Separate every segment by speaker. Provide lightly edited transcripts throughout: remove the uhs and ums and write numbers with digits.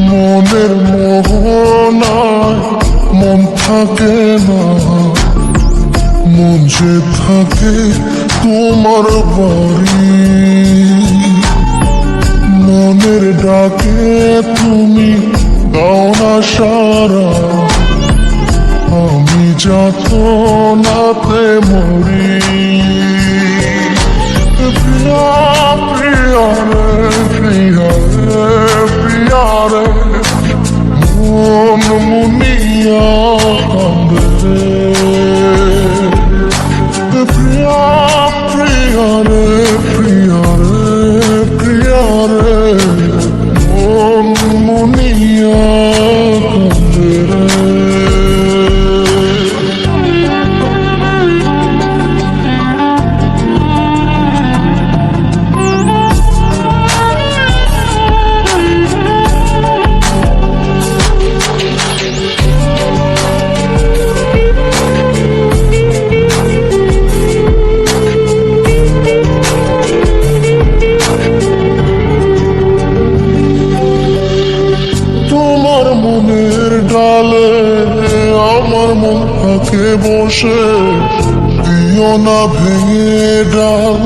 Speaker 1: মনের মোহনায় মন থাকে না, মন যে থাকে তোমার বাড়ি। মনের ডাকে তুমি দাও না সারা, আমি যাতনাতে মরি। প্রিয়া প্রিয়া রে, প্রিয়া রে, প্রিয়া রে, মন মুনিয়া কান্দে। প্রিয়া প্রিয়া রে, প্রিয়া রে, প্রিয়া রে, মন মুনিয়া কান্দে রে। মনের ডালে আমার মন থাকে বসে, দিও না ভেঙে ডাল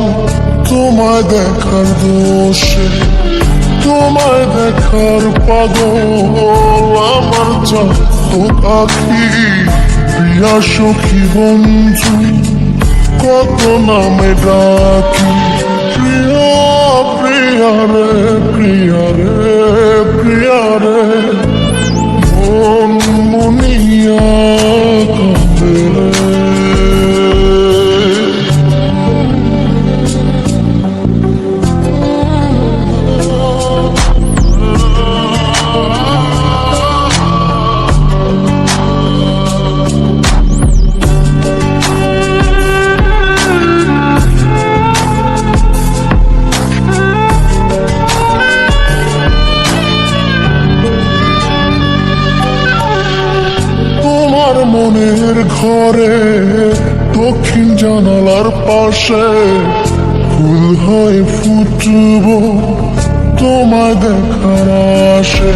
Speaker 1: তোমায় দেখার দোষে। তোমায় দেখার পাগল আমার চোখ আখি, প্রিয়া সখী বন্ধু কত নামে ডাকি। প্রিয়া প্রিয়া রে, প্রিয়া রে, প্রিয়া রে, মন মুনিয়া কান্দে রে। মনের ঘরে দক্ষিণ জানালার পাশে ফুল হয়ে ফুটব তোমায় দেখার আশে।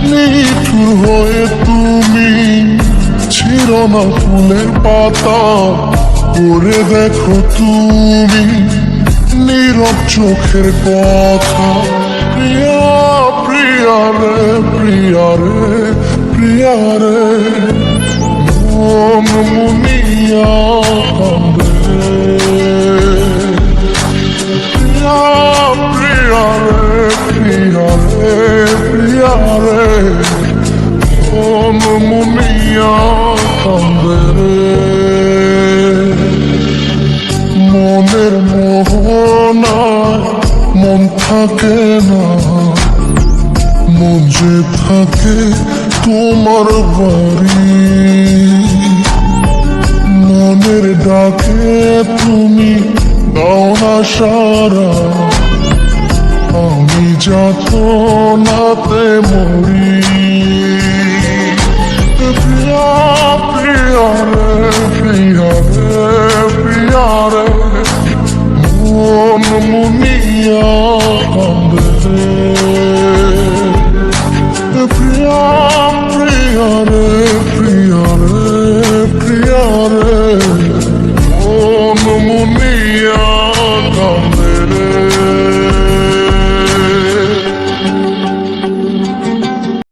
Speaker 1: নিঠুর হয়ে তুমি ছিঁড়ো না ফুলের পাতা, করে দেখো তুমি নীরব চোখের কথা। প্রিয়া প্রিয়া রে, প্রিয়া রে, প্রিয়া রে, মন মুনিয়া কান্দে। প্রিয়া প্রিয়া রে, প্রিয়া রে, প্রিয়া রে, মন মুনিয়া কান্দে রে। মনের মোহনায় মন থাকে না, মন যে থাকে তোমার বাড়ি। মনের ডাকে তুমি দাও না সারা, আমি যাতনাতে মরি। প্রিয়া প্রিয়া রে, প্রিয়া রে, প্রিয়া রে, মন মুনিয়া কান্দে।